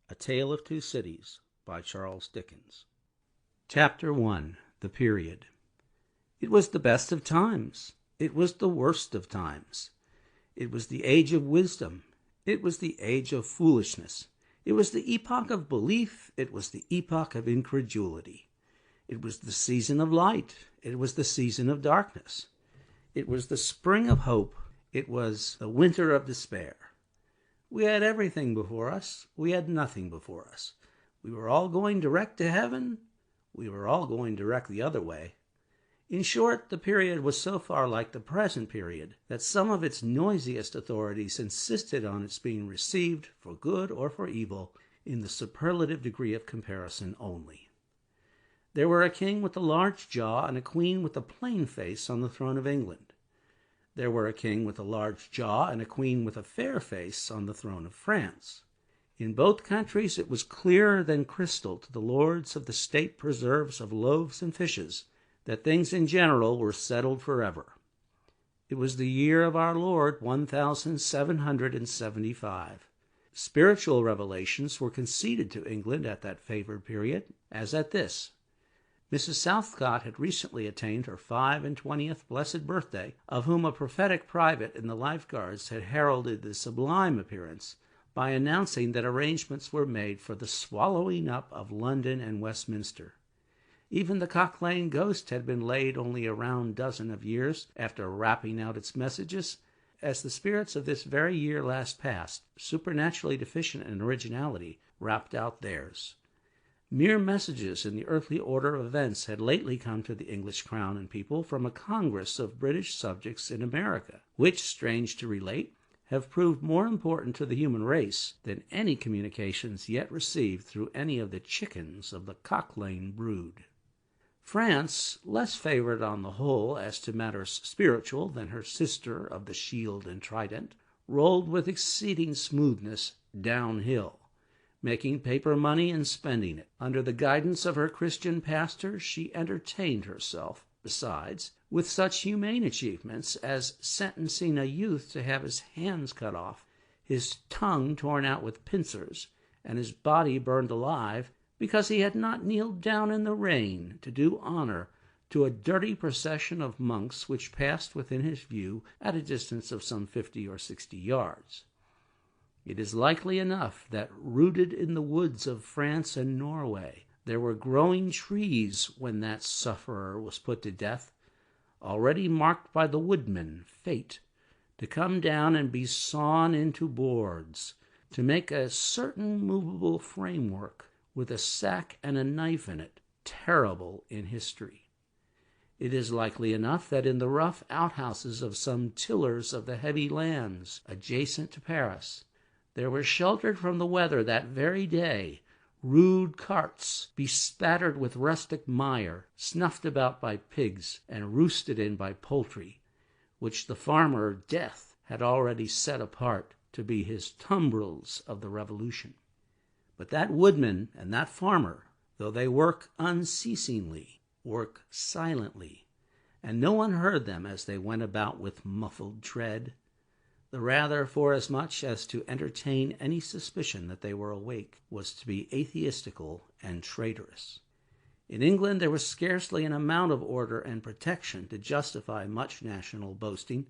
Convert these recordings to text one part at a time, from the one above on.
A Tale of Two Cities by Charles Dickens. Chapter-1. The Period. It was the best of times. It was the worst of times. It was the age of wisdom. It was the age of foolishness. It was the epoch of belief. It was the epoch of incredulity. It was the season of light. It was the season of darkness. It was the spring of hope. It was the winter of despair. We had everything before us. We had nothing before us. We were all going direct to heaven. We were all going direct the other way. In short, the period was so far like the present period that some of its noisiest authorities insisted on its being received, for good or for evil, in the superlative degree of comparison only. There were a king with a large jaw and a queen with a plain face on the throne of England. There were a king with a large jaw and a queen with a fair face on the throne of France. In both countries it was clearer than crystal to the lords of the state preserves of loaves and fishes that things in general were settled forever. It was the year of our Lord 1775. Spiritual revelations were conceded to England at that favored period, as at this. Mrs. Southcott had recently attained her 25th blessed birthday, of whom a prophetic private in the Life Guards had heralded the sublime appearance by announcing that arrangements were made for the swallowing up of London and Westminster. Even the Cock Lane ghost had been laid only a round dozen of years after rapping out its messages, as the spirits of this very year last past, supernaturally deficient in originality, rapped out theirs. Mere messages in the earthly order of events had lately come to the English crown and people from a congress of British subjects in America, which, strange to relate, have proved more important to the human race than any communications yet received through any of the chickens of the Cock Lane brood. France, less favored on the whole as to matters spiritual than her sister of the shield and trident, rolled with exceeding smoothness downhill, making paper money and spending it. Under the guidance of her Christian pastor, she entertained herself, besides, with such humane achievements as sentencing a youth to have his hands cut off, his tongue torn out with pincers, and his body burned alive, because he had not kneeled down in the rain to do honor to a dirty procession of monks which passed within his view at a distance of some 50 or 60 yards. It is likely enough that rooted in the woods of France and Norway there were growing trees when that sufferer was put to death, already marked by the woodman, Fate, to come down and be sawn into boards, to make a certain movable framework with a sack and a knife in it, terrible in history. It is likely enough that in the rough outhouses of some tillers of the heavy lands adjacent to Paris, there were sheltered from the weather that very day rude carts bespattered with rustic mire, snuffed about by pigs and roosted in by poultry, which the farmer Death had already set apart to be his tumbrils of the Revolution. But that woodman and that farmer, though they work unceasingly, work silently, and no one heard them as they went about with muffled tread, the rather forasmuch as to entertain any suspicion that they were awake was to be atheistical and traitorous. In England there was scarcely an amount of order and protection to justify much national boasting.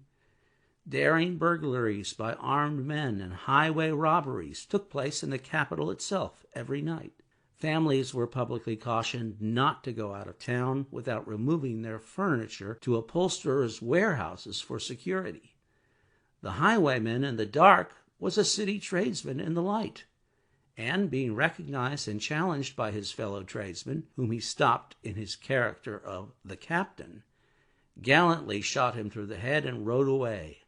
Daring burglaries by armed men and highway robberies took place in the capital itself every night. Families were publicly cautioned not to go out of town without removing their furniture to upholsterers' warehouses for security. The highwayman in the dark was a city tradesman in the light, and being recognized and challenged by his fellow tradesmen, whom he stopped in his character of the captain, gallantly shot him through the head and rode away.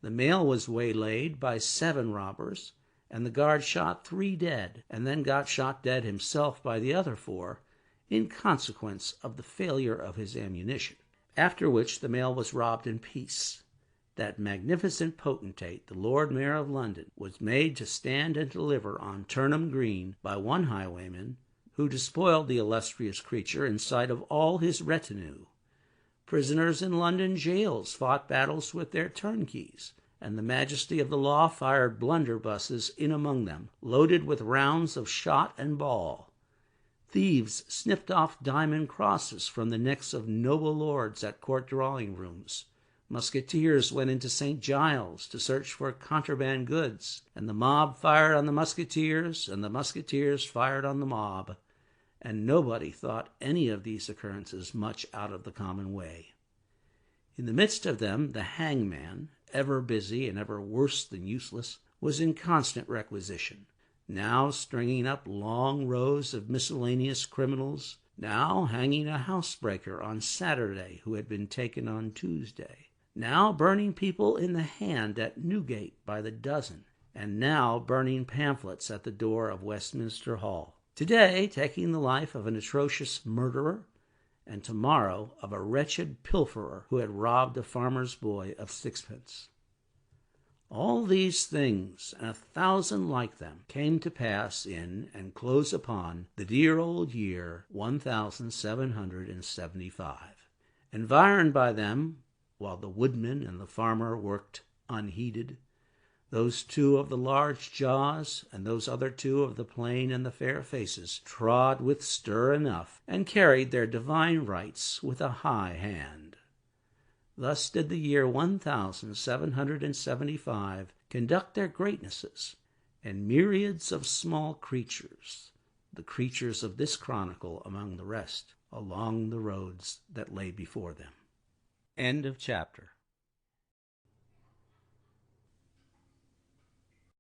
The mail was waylaid by 7 robbers, and the guard shot 3 dead, and then got shot dead himself by the other 4, in consequence of the failure of his ammunition. After which the mail was robbed in peace. That magnificent potentate, the Lord Mayor of London, was made to stand and deliver on Turnham Green by one highwayman, who despoiled the illustrious creature in sight of all his retinue. Prisoners in London jails fought battles with their turnkeys, and the majesty of the law fired blunderbusses in among them, loaded with rounds of shot and ball. Thieves snipped off diamond crosses from the necks of noble lords at court drawing-rooms. Musketeers went into St. Giles to search for contraband goods, and the mob fired on the musketeers, and the musketeers fired on the mob, and nobody thought any of these occurrences much out of the common way. In the midst of them, the hangman, ever busy and ever worse than useless, was in constant requisition, now stringing up long rows of miscellaneous criminals, now hanging a housebreaker on Saturday who had been taken on Tuesday, now burning people in the hand at Newgate by the dozen, and now burning pamphlets at the door of Westminster Hall. Today taking the life of an atrocious murderer, and tomorrow of a wretched pilferer who had robbed a farmer's boy of sixpence. All these things, and 1,000 like them, came to pass in and close upon the dear old year 1775. Environed by them, while the woodman and the farmer worked unheeded, those two of the large jaws and those other two of the plain and the fair faces trod with stir enough, and carried their divine rights with a high hand. Thus did the year 1775 conduct their greatnesses, and myriads of small creatures, the creatures of this chronicle among the rest, along the roads that lay before them. End of chapter.